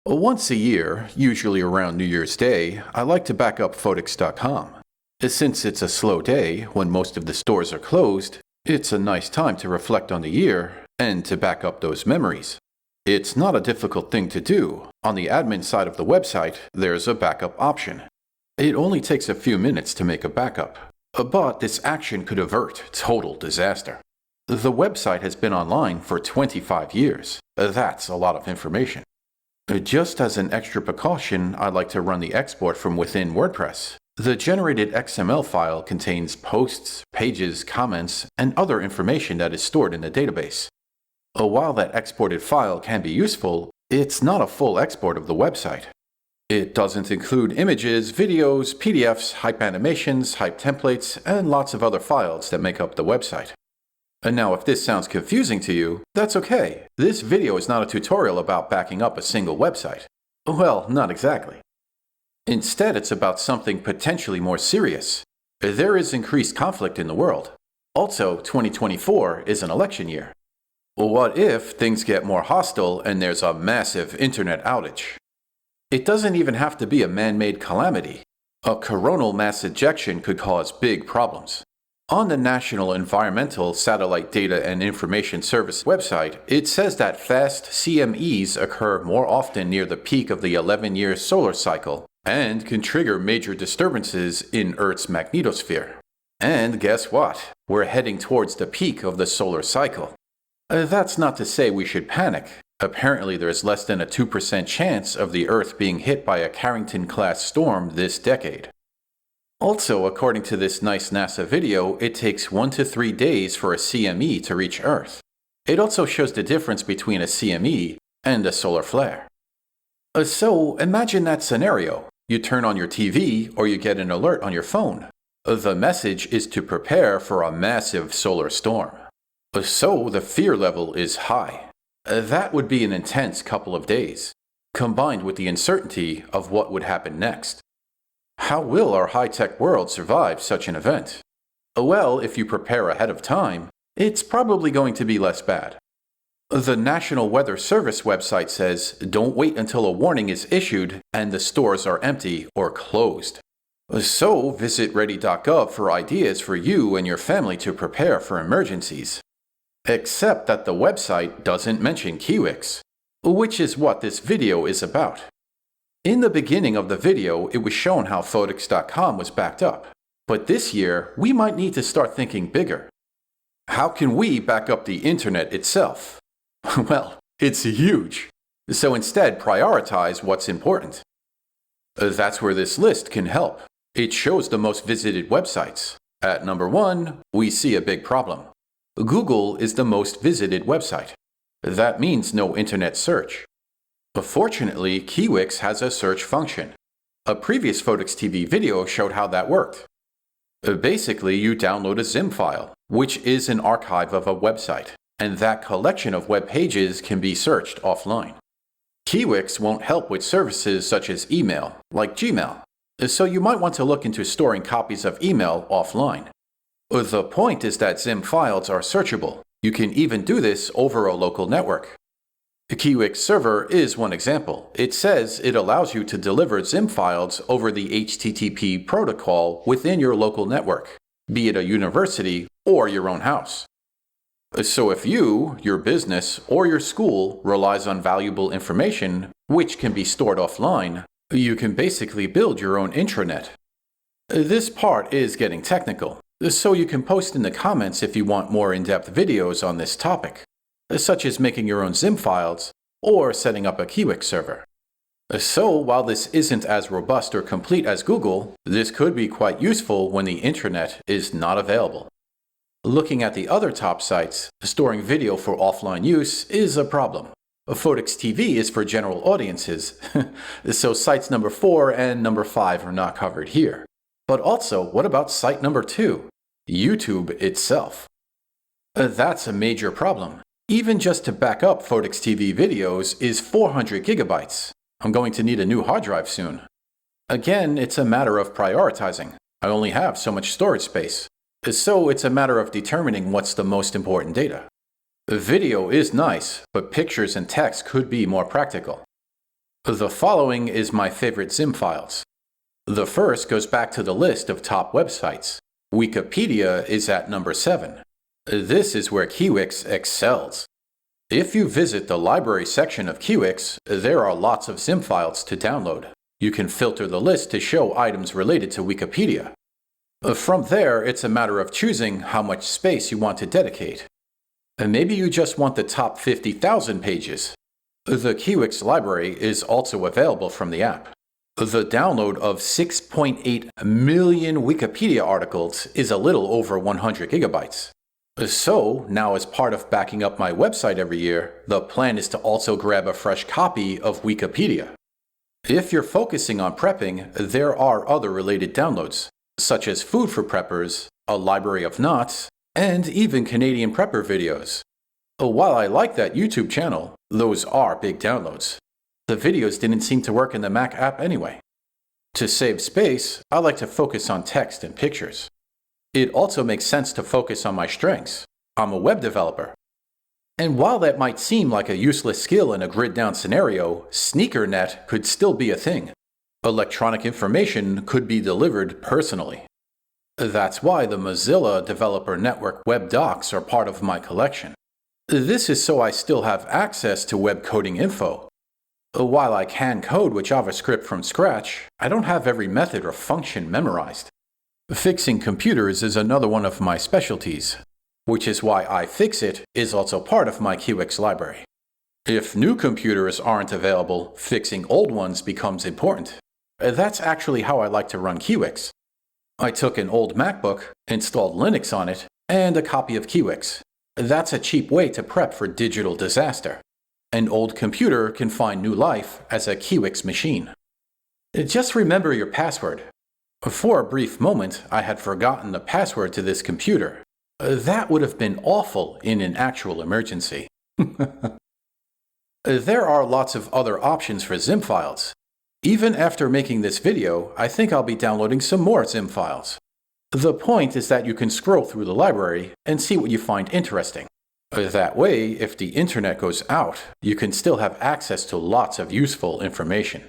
Once a year, usually around New Year's Day, I like to back up Photics.com. Since it's a slow day when most of the stores are closed, it's a nice time to reflect on the year and to back up those memories. It's not a difficult thing to do. On the admin side of the website, there's a backup option. It only takes a few minutes to make a backup, but this action could avert total disaster. The website has been online for 25 years. That's a lot of information. Just as an extra precaution, I like to run the export from within WordPress. The generated XML file contains posts, pages, comments, and other information that is stored in the database. While that exported file can be useful, it's not a full export of the website. It doesn't include images, videos, PDFs, hype animations, hype templates, and lots of other files that make up the website. And now if this sounds confusing to you, that's okay. This video is not a tutorial about backing up a single website. Well, not exactly. Instead, it's about something potentially more serious. There is increased conflict in the world. Also, 2024 is an election year. What if things get more hostile and there's a massive internet outage? It doesn't even have to be a man-made calamity. A coronal mass ejection could cause big problems. On the National Environmental Satellite Data and Information Service website, it says that fast CMEs occur more often near the peak of the 11-year solar cycle and can trigger major disturbances in Earth's magnetosphere. And guess what? We're heading towards the peak of the solar cycle. That's not to say we should panic. Apparently there's less than a 2% chance of the Earth being hit by a Carrington-class storm this decade. Also, according to this nice NASA video, it takes 1 to 3 days for a CME to reach Earth. It also shows the difference between a CME and a solar flare. So, imagine that scenario. You turn on your TV or you get an alert on your phone. The message is to prepare for a massive solar storm. So, the fear level is high. That would be an intense couple of days, combined with the uncertainty of what would happen next. How will our high-tech world survive such an event? Well, if you prepare ahead of time, it's probably going to be less bad. The National Weather Service website says, don't wait until a warning is issued and the stores are empty or closed. So visit ready.gov for ideas for you and your family to prepare for emergencies. Except that the website doesn't mention Kiwix, which is what this video is about. In the beginning of the video, it was shown how Photics.com was backed up. But this year, we might need to start thinking bigger. How can we back up the internet itself? Well, it's huge. So instead, prioritize what's important. That's where this list can help. It shows the most visited websites. At number 1, we see a big problem. Google is the most visited website. That means no internet search. Fortunately, Kiwix has a search function. A previous Photics TV video showed how that worked. Basically, you download a zim file, which is an archive of a website, and that collection of web pages can be searched offline. Kiwix won't help with services such as email, like Gmail, so you might want to look into storing copies of email offline. The point is that zim files are searchable. You can even do this over a local network. The Kiwix server is one example. It says it allows you to deliver zim files over the HTTP protocol within your local network, be it a university or your own house. So if you, your business, or your school relies on valuable information, which can be stored offline, you can basically build your own intranet. This part is getting technical, so you can post in the comments if you want more in-depth videos on this topic, such as making your own zim files or setting up a Kiwix server. So while this isn't as robust or complete as Google, this could be quite useful when the intranet is not available. Looking at the other top sites, storing video for offline use is a problem. Photics TV is for general audiences, so sites number 4 and number 5 are not covered here. But also, what about site number 2? YouTube itself. That's a major problem. Even just to back up Photics TV videos is 400 gigabytes. I'm going to need a new hard drive soon. Again, it's a matter of prioritizing. I only have so much storage space. So it's a matter of determining what's the most important data. Video is nice, but pictures and text could be more practical. The following is my favorite Zim files. The first goes back to the list of top websites. Wikipedia is at number 7. This is where Kiwix excels. If you visit the library section of Kiwix, there are lots of Zim files to download. You can filter the list to show items related to Wikipedia. From there, it's a matter of choosing how much space you want to dedicate. Maybe you just want the top 50,000 pages. The Kiwix library is also available from the app. The download of 6.8 million Wikipedia articles is a little over 100 gigabytes. So, now as part of backing up my website every year, the plan is to also grab a fresh copy of Wikipedia. If you're focusing on prepping, there are other related downloads, such as Food for Preppers, a library of knots, and even Canadian prepper videos. While I like that YouTube channel, those are big downloads. The videos didn't seem to work in the Mac app anyway. To save space, I like to focus on text and pictures. It also makes sense to focus on my strengths. I'm a web developer. And while that might seem like a useless skill in a grid-down scenario, SneakerNet could still be a thing. Electronic information could be delivered personally. That's why the Mozilla Developer Network web docs are part of my collection. This is so I still have access to web coding info. While I can code with JavaScript from scratch, I don't have every method or function memorized. Fixing computers is another one of my specialties, which is why iFixit is also part of my Kiwix library. If new computers aren't available, fixing old ones becomes important. That's actually how I like to run Kiwix. I took an old MacBook, installed Linux on it, and a copy of Kiwix. That's a cheap way to prep for digital disaster. An old computer can find new life as a Kiwix machine. Just remember your password. For a brief moment, I had forgotten the password to this computer. That would have been awful in an actual emergency. There are lots of other options for Zim files. Even after making this video, I think I'll be downloading some more Zim files. The point is that you can scroll through the library and see what you find interesting. That way, if the internet goes out, you can still have access to lots of useful information.